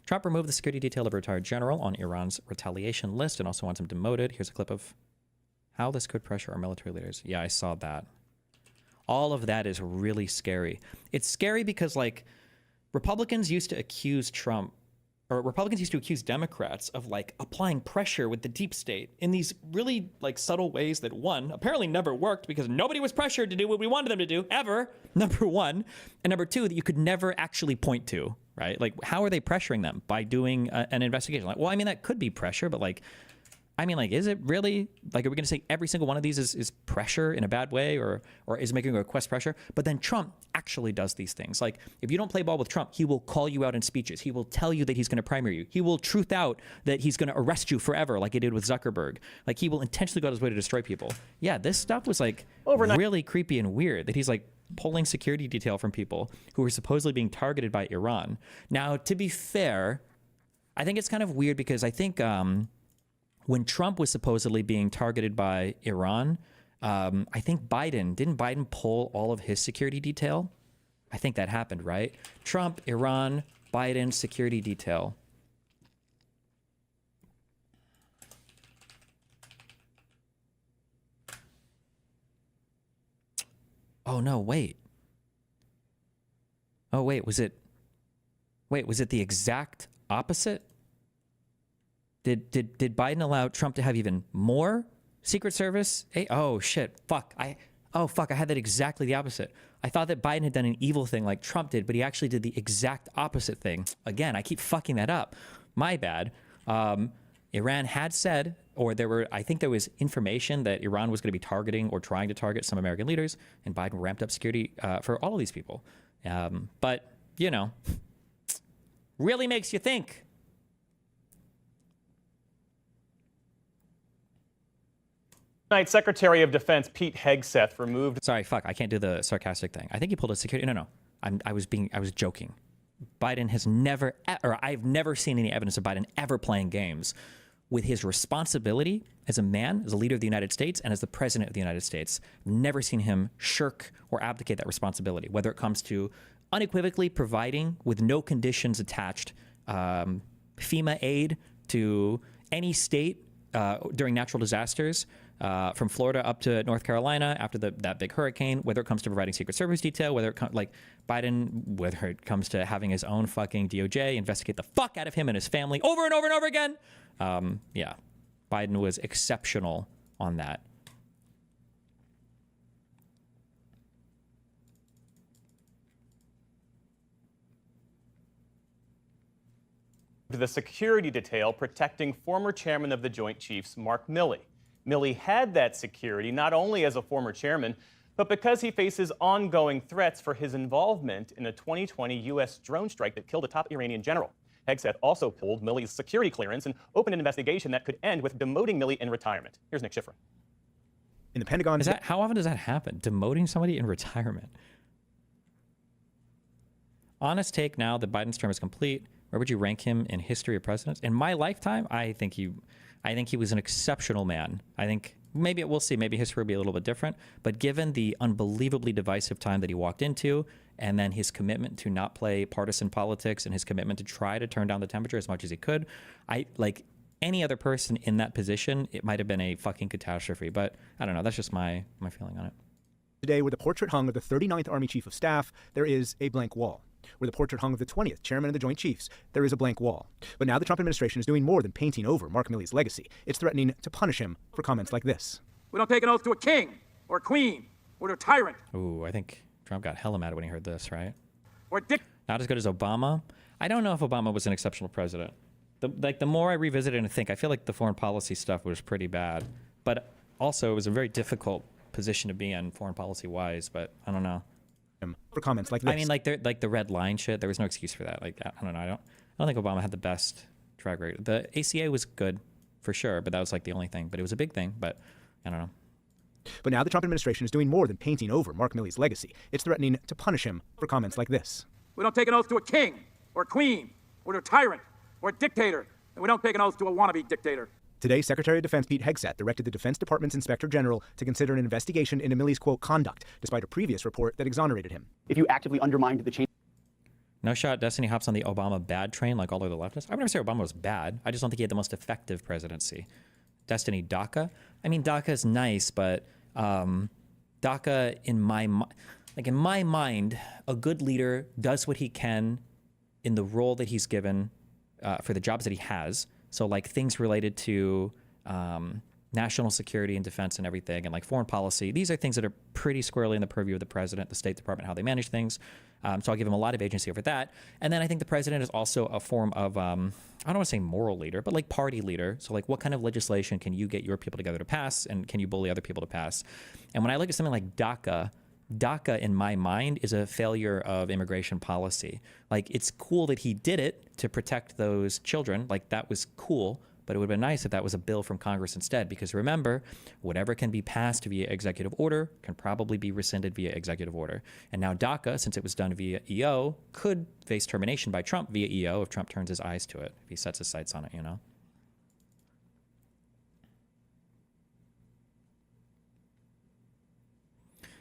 Trump removed the security detail of a retired general on Iran's retaliation list and also wants him demoted. Here's a clip of how this could pressure our military leaders. Yeah, I saw that. All of that is really scary. It's scary because, like, Republicans used to accuse Trump, or Republicans used to accuse Democrats of, like, applying pressure with the deep state in these really, like, subtle ways that, one, apparently never worked because nobody was pressured to do what we wanted them to do, ever, number one. And number two, that you could never actually point to, right? Like, how are they pressuring them? By doing an investigation. Like, well, I mean, that could be pressure, but, like, I mean, like, is it really? Like, are we going to say every single one of these is pressure in a bad way, or is making a request pressure? But then Trump actually does these things. Like, if you don't play ball with Trump, he will call you out in speeches. He will tell you that he's going to primary you. He will truth out that he's going to arrest you forever, like he did with Zuckerberg. Like, he will intentionally go out his way to destroy people. Yeah, this stuff was, like, really creepy and weird, that he's, like, pulling security detail from people who are supposedly being targeted by Iran. Now, to be fair, I think it's kind of weird because I think... when Trump was supposedly being targeted by Iran, I think didn't Biden pull all of his security detail? I think that happened, right? Trump, Iran, Biden, security detail. Oh, no, wait. Oh, wait, was it the exact opposite? Did Biden allow Trump to have even more Secret Service? Oh, shit. Fuck. I had that exactly the opposite. I thought that Biden had done an evil thing like Trump did, but he actually did the exact opposite thing. Again, I keep fucking that up. My bad. Iran had said, or I think there was information that Iran was going to be targeting or trying to target some American leaders, and Biden ramped up security for all of these people. But, you know, really makes you think. Tonight, Secretary of Defense Pete Hegseth removed... Sorry, fuck, I can't do the sarcastic thing. I think he pulled a security... No. I was joking. Biden has never, or I've never seen any evidence of Biden ever playing games with his responsibility as a man, as a leader of the United States, and as the president of the United States. Never seen him shirk or abdicate that responsibility, whether it comes to unequivocally providing, with no conditions attached, FEMA aid to any state during natural disasters, from Florida up to North Carolina after that big hurricane, whether it comes to providing Secret Service detail, whether it comes to having his own fucking DOJ investigate the fuck out of him and his family over and over and over again. Yeah, Biden was exceptional on that. The security detail protecting former chairman of the Joint Chiefs, Mark Milley. Milley had that security not only as a former chairman, but because he faces ongoing threats for his involvement in a 2020 U.S. drone strike that killed a top Iranian general. Hegseth also pulled Milley's security clearance and opened an investigation that could end with demoting Milley in retirement. Here's Nick Schifrin. In the Pentagon... How often does that happen? Demoting somebody in retirement? Honest take now that Biden's term is complete. Where would you rank him in history of presidents? In my lifetime, I think he was an exceptional man. I think maybe we'll see. Maybe history will be a little bit different. But given the unbelievably divisive time that he walked into, and then his commitment to not play partisan politics and his commitment to try to turn down the temperature as much as he could, like any other person in that position, it might have been a fucking catastrophe. But I don't know. That's just my feeling on it. Today, where the portrait hung of the 39th Army Chief of Staff, there is a blank wall. Where the portrait hung of the 20th Chairman of the Joint Chiefs, there is a blank wall. But now the Trump administration is doing more than painting over Mark Milley's legacy. It's threatening to punish him for comments like this. We don't take an oath to a king or a queen or to a tyrant. Ooh, I think Trump got hella mad when he heard this, right? Or Not as good as Obama. I don't know if Obama was an exceptional president. The more I revisit it and think, I feel like the foreign policy stuff was pretty bad. But also, it was a very difficult position to be in foreign policy-wise, but I don't know. For comments like this. I mean, like the red line shit, there was no excuse for that. Like, I don't know. I don't think Obama had the best track record. The ACA was good for sure, but that was like the only thing. But it was a big thing, but I don't know. But now the Trump administration is doing more than painting over Mark Milley's legacy. It's threatening to punish him for comments like this. We don't take an oath to a king or a queen or to a tyrant or a dictator. And we don't take an oath to a wannabe dictator. Today, Secretary of Defense Pete Hegseth directed the Defense Department's Inspector General to consider an investigation into Milley's, quote, conduct, despite a previous report that exonerated him. If you actively undermined the change... No shot. Destiny hops on the Obama bad train like all of the leftists. I would never say Obama was bad. I just don't think he had the most effective presidency. Destiny DACA. I mean, DACA is nice, but DACA in my mind, a good leader does what he can in the role that he's given for the jobs that he has. So like things related to national security and defense and everything, and like foreign policy. These are things that are pretty squarely in the purview of the president, the State Department, how they manage things. So I'll give him a lot of agency over that. And then I think the president is also a form of, I don't want to say moral leader, but like party leader. So like what kind of legislation can you get your people together to pass, and can you bully other people to pass? And when I look at something like DACA in my mind is a failure of immigration policy. Like it's cool that he did it to protect those children. Like that was cool. But it would have been nice if that was a bill from Congress instead, because remember, whatever can be passed via executive order can probably be rescinded via executive order. And now DACA, since it was done via EO, could face termination by Trump via EO if Trump turns his eyes to it, if he sets his sights on it, you know?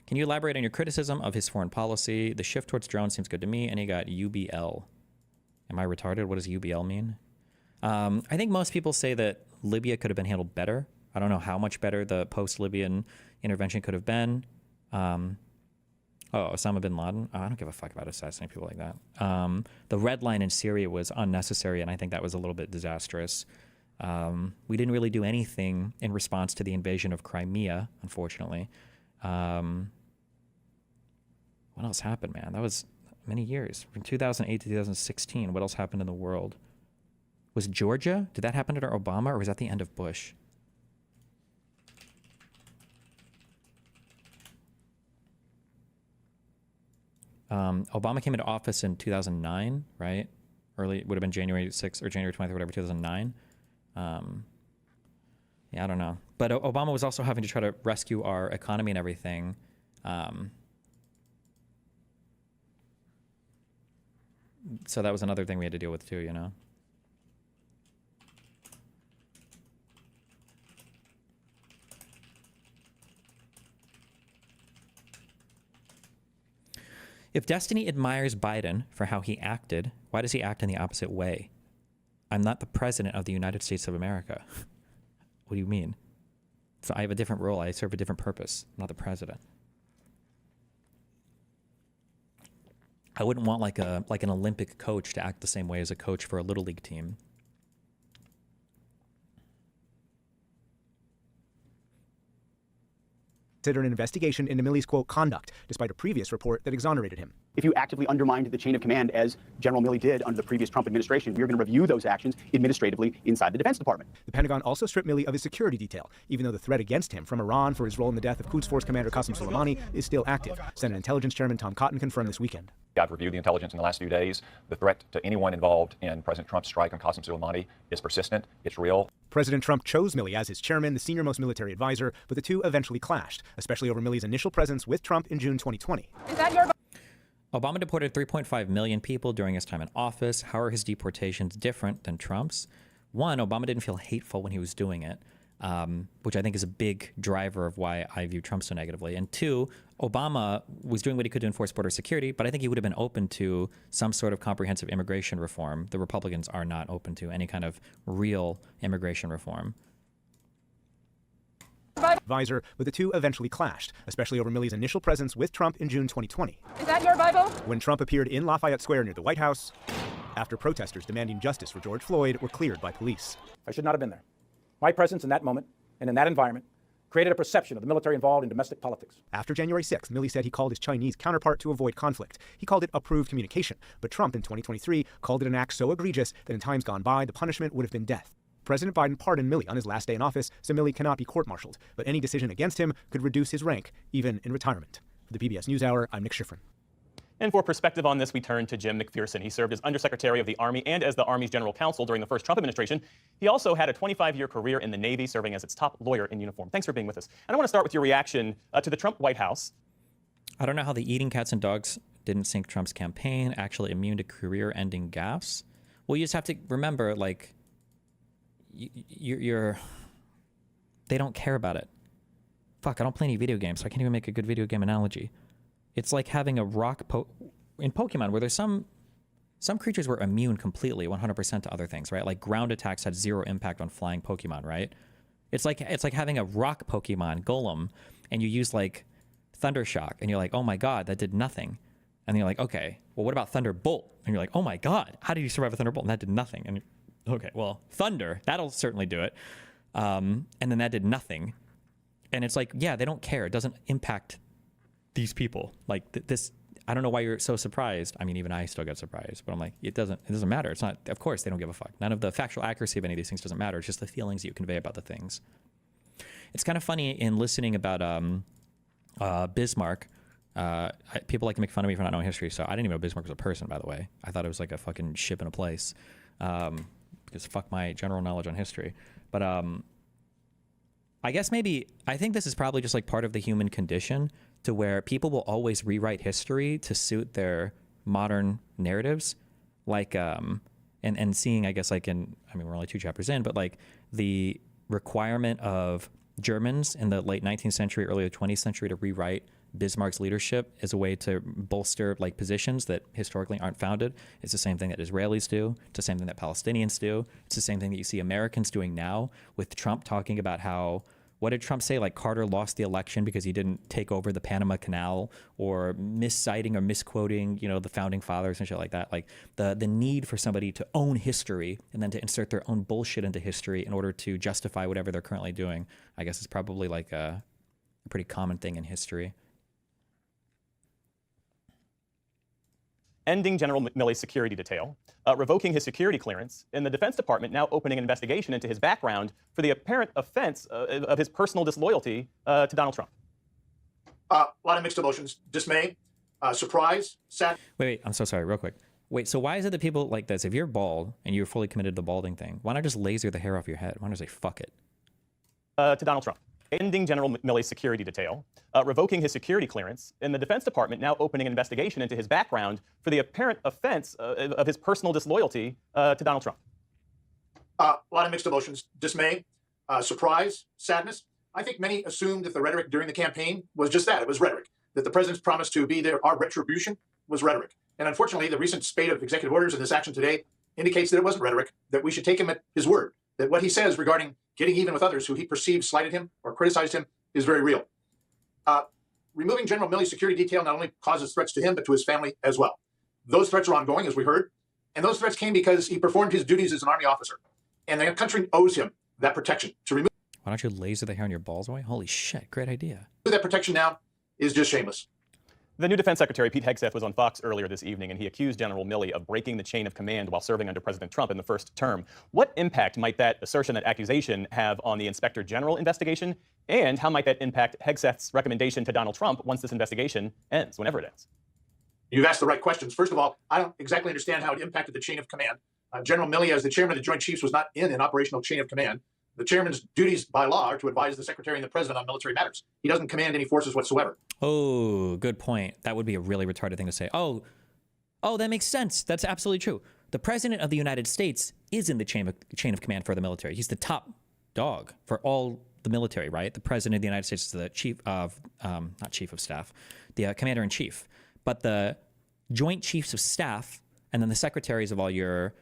Can you elaborate on your criticism of his foreign policy? The shift towards drones seems good to me, and he got UBL. Am I retarded? What does UBL mean? I think most people say that Libya could have been handled better. I don't know how much better the post-Libyan intervention could have been. Osama bin Laden. I don't give a fuck about assassinating people like that. The red line in Syria was unnecessary, and I think that was a little bit disastrous. We didn't really do anything in response to the invasion of Crimea, unfortunately. What else happened, man? That was many years. From 2008 to 2016, what else happened in the world? Was Georgia? Did that happen under Obama, or was that the end of Bush? Obama came into office in 2009, right? Early, it would have been January 6th or January 20th or whatever, 2009. Yeah, I don't know. But Obama was also having to try to rescue our economy and everything. So that was another thing we had to deal with too, you know? If Destiny admires Biden for how he acted, why does he act in the opposite way? I'm not the president of the United States of America. What do you mean? So I have a different role. I serve a different purpose, not the president. I wouldn't want like an Olympic coach to act the same way as a coach for a little league team. Consider an investigation into Milley's, quote, conduct, despite a previous report that exonerated him. If you actively undermined the chain of command, as General Milley did under the previous Trump administration, we're going to review those actions administratively inside the Defense Department. The Pentagon also stripped Milley of his security detail, even though the threat against him from Iran for his role in the death of Quds Force Commander Qasem Soleimani is still active. Senate Intelligence Chairman Tom Cotton confirmed this weekend. I've reviewed the intelligence in the last few days. The threat to anyone involved in President Trump's strike on Qasem Soleimani is persistent. It's real. President Trump chose Milley as his chairman, the senior-most military advisor, but the two eventually clashed, especially over Milley's initial presence with Trump in June 2020. Obama deported 3.5 million people during his time in office. How are his deportations different than Trump's? One, Obama didn't feel hateful when he was doing it, which I think is a big driver of why I view Trump so negatively. And two, Obama was doing what he could to enforce border security, but I think he would have been open to some sort of comprehensive immigration reform. The Republicans are not open to any kind of real immigration reform. Advisor, but the two eventually clashed, especially over Milley's initial presence with Trump in June 2020. Is that your Bible? When Trump appeared in Lafayette Square near the White House, after protesters demanding justice for George Floyd were cleared by police. I should not have been there. My presence in that moment and in that environment created a perception of the military involved in domestic politics. After January 6th, Milley said he called his Chinese counterpart to avoid conflict. He called it approved communication, but Trump in 2023 called it an act so egregious that in times gone by, the punishment would have been death. President Biden pardoned Milley on his last day in office, so Milley cannot be court-martialed, but any decision against him could reduce his rank, even in retirement. For the PBS NewsHour, I'm Nick Schifrin. And for perspective on this, we turn to Jim McPherson. He served as Undersecretary of the Army and as the Army's General Counsel during the first Trump administration. He also had a 25-year career in the Navy, serving as its top lawyer in uniform. Thanks for being with us. And I want to start with your reaction to the Trump White House. I don't know how the eating cats and dogs didn't sink Trump's campaign, actually immune to career-ending gaffes. Well, you just have to remember, like, they don't care about it. Fuck, I don't play any video games, so I can't even make a good video game analogy. It's like having a rock in Pokemon, where there's some some creatures were immune completely, 100% to other things, right? Like ground attacks had zero impact on flying Pokemon, right? It's like having a rock Pokemon, Golem, and you use like Thunder Shock, and you're like, oh my god, that did nothing. And you're like, okay, well, what about Thunderbolt? And you're like, oh my god, how did you survive a Thunderbolt? And that did nothing. And okay, well, Thunder, that'll certainly do it. And then that did nothing. And it's like, yeah, they don't care. It doesn't impact these people. Like this, I don't know why you're so surprised. I mean, even I still get surprised, but I'm like, it doesn't matter. It's not, of course they don't give a fuck. None of the factual accuracy of any of these things doesn't matter. It's just the feelings you convey about the things. It's kind of funny in listening about Bismarck. People like to make fun of me for not knowing history, so I didn't even know Bismarck was a person, by the way. I thought it was like a fucking ship in a place. Because fuck my general knowledge on history. But I guess I think this is probably just like part of the human condition, to where people will always rewrite history to suit their modern narratives. Like, and seeing, I guess, like we're only 2 chapters in, but like the requirement of Germans in the late 19th century, early 20th century to rewrite Bismarck's leadership as a way to bolster like positions that historically aren't founded. It's the same thing that Israelis do. It's the same thing that Palestinians do. It's the same thing that you see Americans doing now, with Trump talking about how, what did Trump say? Like Carter lost the election because he didn't take over the Panama Canal, or misciting or misquoting, the founding fathers and shit like that. Like the need for somebody to own history and then to insert their own bullshit into history in order to justify whatever they're currently doing, I guess is probably like a pretty common thing in history. Ending General Milley's security detail, revoking his security clearance, and the Defense Department now opening an investigation into his background for the apparent offense of his personal disloyalty to Donald Trump. A lot of mixed emotions: dismay, surprise, sad. Wait, I'm so sorry, real quick. Wait, so why is it that people like this, if you're bald and you're fully committed to the balding thing, why not just laser the hair off your head? Why not just say, fuck it? To Donald Trump. Ending General Milley's security detail, revoking his security clearance, and the Defense Department now opening an investigation into his background for the apparent offense of his personal disloyalty to Donald Trump. A lot of mixed emotions: dismay, surprise, sadness. I think many assumed that the rhetoric during the campaign was just that. It was rhetoric. That the president's promise to be there, our retribution, was rhetoric. And unfortunately, the recent spate of executive orders and this action today indicates that it wasn't rhetoric, that we should take him at his word, that what he says regarding getting even with others who he perceived slighted him or criticized him is very real. Removing General Milley's security detail not only causes threats to him, but to his family as well. Those threats are ongoing, as we heard, and those threats came because he performed his duties as an Army officer, and the country owes him that protection. To remove Why don't you laser the hair on your balls away? Holy shit, great idea. that protection now is just shameless. The new Defense Secretary, Pete Hegseth, was on Fox earlier this evening, and he accused General Milley of breaking the chain of command while serving under President Trump in the first term. What impact might that assertion, that accusation, have on the Inspector General investigation? And how might that impact Hegseth's recommendation to Donald Trump once this investigation ends, whenever it ends? You've asked the right questions. First of all, I don't exactly understand how it impacted the chain of command. General Milley, as the chairman of the Joint Chiefs, was not in an operational chain of command. The chairman's duties by law are to advise the secretary and the president on military matters. He doesn't command any forces whatsoever. Oh, good point. That would be a really retarded thing to say. Oh, that makes sense. That's absolutely true. The president of the United States is in the chain of command for the military. He's the top dog for all the military, right? The president of the United States is the chief of, not chief of staff, the commander in chief. But the joint chiefs of staff and then the secretaries of all your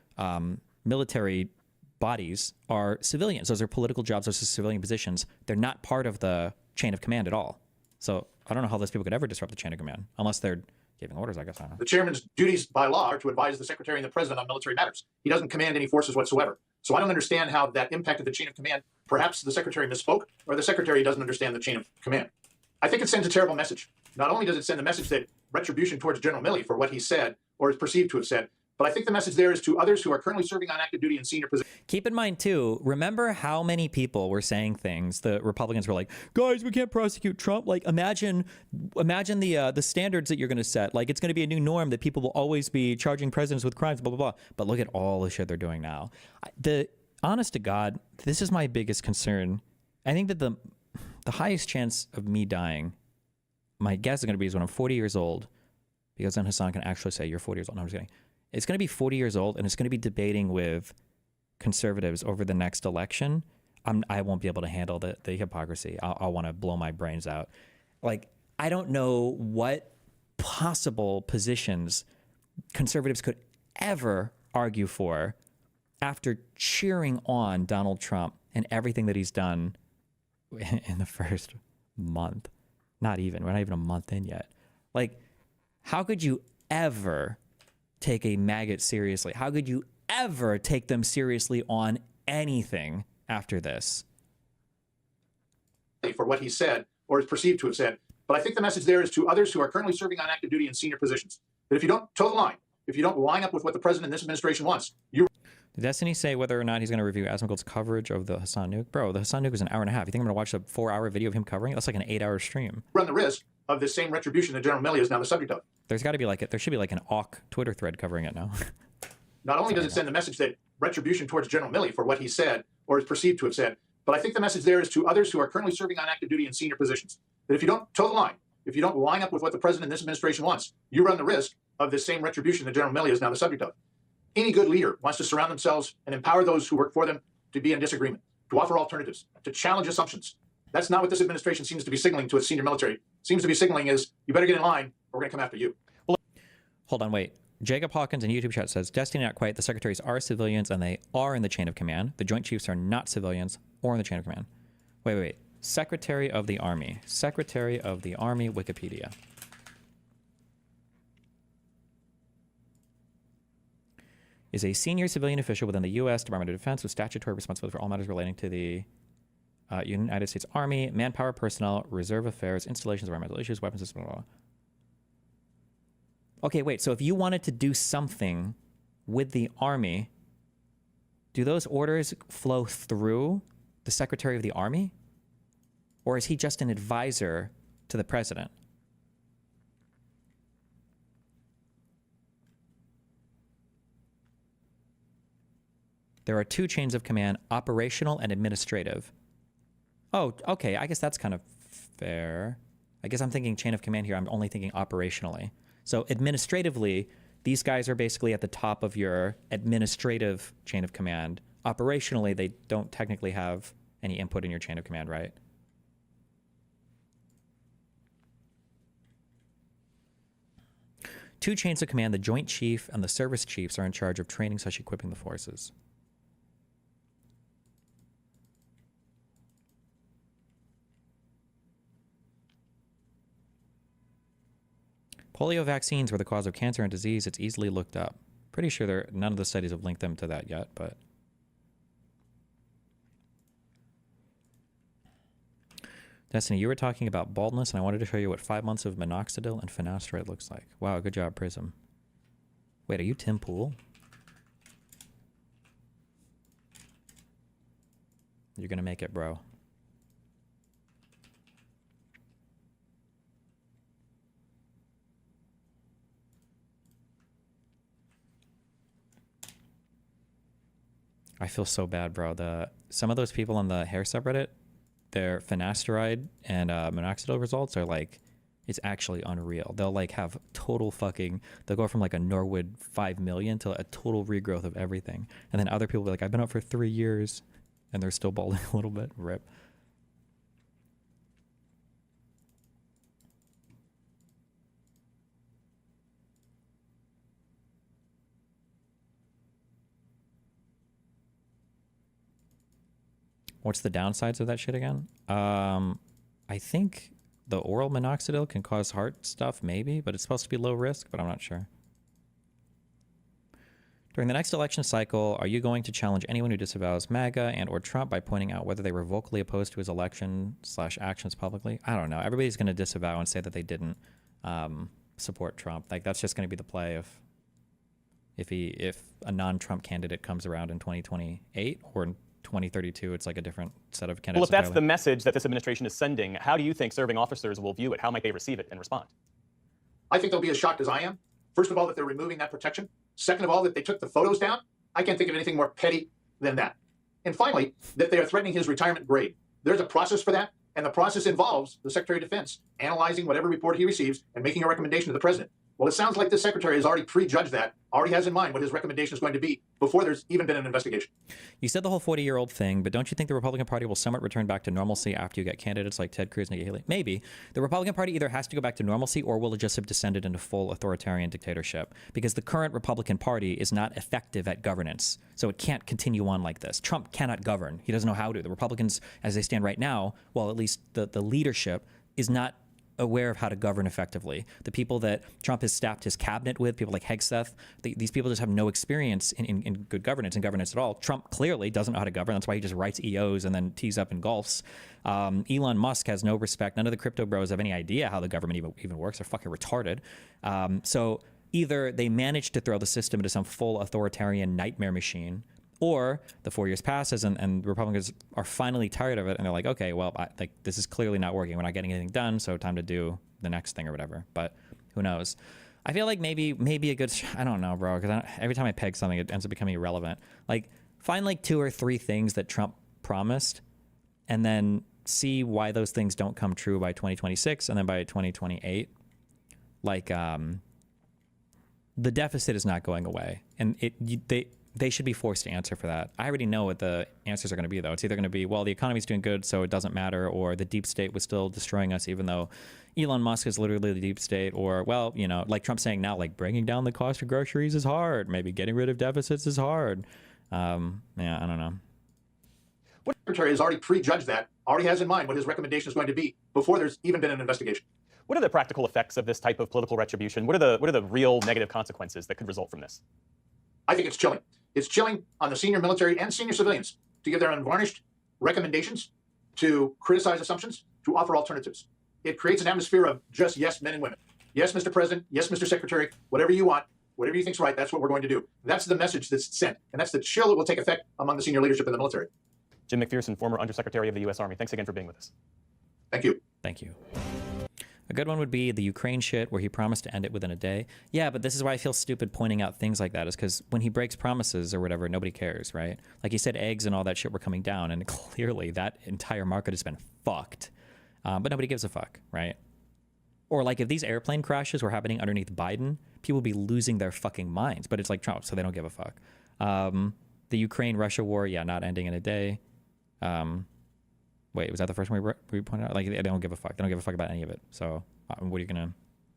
military bodies are civilians. Those are political jobs. Those are civilian positions. They're not part of the chain of command at all. So I don't know how those people could ever disrupt the chain of command unless they're giving orders, I guess. I don't know. The chairman's duties by law are to advise the secretary and the president on military matters. He doesn't command any forces whatsoever. So I don't understand how that impacted the chain of command. Perhaps the secretary misspoke, or the secretary doesn't understand the chain of command. I think it sends a terrible message. Not only does it send a message that retribution towards General Milley for what he said or is perceived to have said, but I think the message there is to others who are currently serving on active duty in senior positions. Keep in mind, too, remember how many people were saying things. The Republicans were like, guys, we can't prosecute Trump. Like, imagine the standards that you're going to set. Like, it's going to be a new norm that people will always be charging presidents with crimes, blah, blah, blah. But look at all the shit they're doing now. Honest to God, this is my biggest concern. I think that the highest chance of me dying, my guess is going to be is when I'm 40 years old, because then Hassan can actually say, you're 40 years old. No, I'm just kidding. It's going to be 40 years old, and it's going to be debating with conservatives over the next election. I won't be able to handle the hypocrisy. I'll want to blow my brains out. Like, I don't know what possible positions conservatives could ever argue for after cheering on Donald Trump and everything that he's done in the first month? Not even. We're not even a month in yet. Like, how could you ever take a maggot seriously? How could you ever take them seriously on anything after this? For what he said or is perceived to have said. But I think the message there is to others who are currently serving on active duty in senior positions that if you don't toe the line, if you don't line up with what the president and this administration wants, you Did Destiny say whether or not he's going to review Asmongold's coverage of the Hassan nuke? Bro, the Hassan nuke was an hour and a half. You think I'm going to watch a 4-hour video of him covering it? That's like an 8-hour stream. run the risk of this same retribution that General Milley is now the subject of. There's got to be like there should be like an AWK Twitter thread covering it now. Not only does it send the message that retribution towards General Milley for what he said or is perceived to have said, but I think the message there is to others who are currently serving on active duty in senior positions that if you don't toe the line, if you don't line up with what the president and this administration wants, you run the risk of this same retribution that General Milley is now the subject of. Any good leader wants to surround themselves and empower those who work for them to be in disagreement, to offer alternatives, to challenge assumptions. That's not what this administration seems to be signaling to its senior military. It seems to be signaling is, you better get in line or we're going to come after you. Hold on, wait. Jacob Hawkins in YouTube chat says, Destiny not quite. The secretaries are civilians and they are in the chain of command. The Joint Chiefs are not civilians or in the chain of command. Wait. Secretary of the Army. Secretary of the Army, Wikipedia. Is a senior civilian official within the U.S. Department of Defense with statutory responsibility for all matters relating to the United States Army, manpower, personnel, reserve affairs, installations, environmental issues, weapons systems, blah, blah, blah. Okay, wait. So if you wanted to do something with the Army, do those orders flow through the Secretary of the Army? Or is he just an advisor to the president? There are two chains of command, operational and administrative. Oh, okay. I guess that's kind of fair. I guess I'm thinking chain of command here. I'm only thinking operationally. So administratively, these guys are basically at the top of your administrative chain of command. Operationally, they don't technically have any input in your chain of command, right? Two chains of command, the Joint Chief and the Service Chiefs, are in charge of training such equipping the forces. Polio vaccines were the cause of cancer and disease. It's easily looked up. Pretty sure none of the studies have linked them to that yet, but... Destiny, you were talking about baldness, and I wanted to show you what 5 months of minoxidil and finasteride looks like. Wow, good job, Prism. Wait, are you Tim Pool? You're gonna make it, bro. I feel so bad, bro. Some of those people on the hair subreddit, their finasteride and minoxidil results are like, it's actually unreal. They'll like have total fucking, they'll go from like a Norwood 5 million to a total regrowth of everything. And then other people will be like, I've been up for 3 years and they're still balding a little bit. Rip. What's the downsides of that shit again? I think the oral minoxidil can cause heart stuff, maybe, but it's supposed to be low risk, but I'm not sure. During the next election cycle, are you going to challenge anyone who disavows MAGA and or Trump by pointing out whether they were vocally opposed to his election/actions publicly? I don't know. Everybody's going to disavow and say that they didn't support Trump. Like, that's just going to be the play if a non-Trump candidate comes around in 2028 or in 2032, it's like a different set of candidates. Well, if that's the message that this administration is sending, how do you think serving officers will view it? How might they receive it and respond? I think they'll be as shocked as I am. First of all, that they're removing that protection. Second of all, that they took the photos down. I can't think of anything more petty than that. And finally, that they are threatening his retirement grade. There's a process for that, and the process involves the Secretary of Defense analyzing whatever report he receives and making a recommendation to the president. Well, it sounds like the secretary has already prejudged that, already has in mind what his recommendation is going to be before there's even been an investigation. You said the whole 40-year-old thing, but don't you think the Republican Party will somewhat return back to normalcy after you get candidates like Ted Cruz and Nikki Haley? Maybe. The Republican Party either has to go back to normalcy or will it just have descended into full authoritarian dictatorship, because the current Republican Party is not effective at governance. So it can't continue on like this. Trump cannot govern. He doesn't know how to. The Republicans, as they stand right now, well, at least the leadership is not aware of how to govern effectively. The people that Trump has staffed his cabinet with, people like Hegseth, these people just have no experience in good governance and governance at all. Trump clearly doesn't know how to govern. That's why he just writes EOs and then tees up in Gulfs. Elon Musk has no respect. None of the crypto bros have any idea how the government even works. They're fucking retarded. So either they manage to throw the system into some full authoritarian nightmare machine, or the 4 years passes and Republicans are finally tired of it and they're like, okay, well, this is clearly not working. We're not getting anything done, so time to do the next thing or whatever. But who knows? I feel like maybe a good, I don't know, bro, because every time I peg something, it ends up becoming irrelevant. Like, find like 2 or 3 things that Trump promised and then see why those things don't come true by 2026 and then by 2028. Like, the deficit is not going away, and they should be forced to answer for that. I already know what the answers are going to be, though. It's either going to be, well, the economy's doing good, so it doesn't matter, or the deep state was still destroying us, even though Elon Musk is literally the deep state, or, well, you know, like Trump's saying now, like, bringing down the cost of groceries is hard. Maybe getting rid of deficits is hard. Yeah, I don't know. The secretary has already prejudged that, already has in mind what his recommendation is going to be before there's even been an investigation. What are the practical effects of this type of political retribution? What are the real negative consequences that could result from this? I think it's chilling. It's chilling on the senior military and senior civilians to give their unvarnished recommendations, to criticize assumptions, to offer alternatives. It creates an atmosphere of just yes, men and women. Yes, Mr. President. Yes, Mr. Secretary. Whatever you want, whatever you think's right, that's what we're going to do. That's the message that's sent, and that's the chill that will take effect among the senior leadership in the military. Jim McPherson, former Undersecretary of the U.S. Army. Thanks again for being with us. Thank you. Thank you. A good one would be the Ukraine shit where he promised to end it within a day. Yeah, but this is why I feel stupid pointing out things like that, is because when he breaks promises or whatever, nobody cares, right? Like he said eggs and all that shit were coming down, and clearly that entire market has been fucked. But nobody gives a fuck, right? Or like if these airplane crashes were happening underneath Biden, people would be losing their fucking minds. But it's like Trump, so they don't give a fuck. The Ukraine-Russia war, yeah, not ending in a day. Wait, was that the first one we pointed out? Like, they don't give a fuck. They don't give a fuck about any of it. So what are you going to...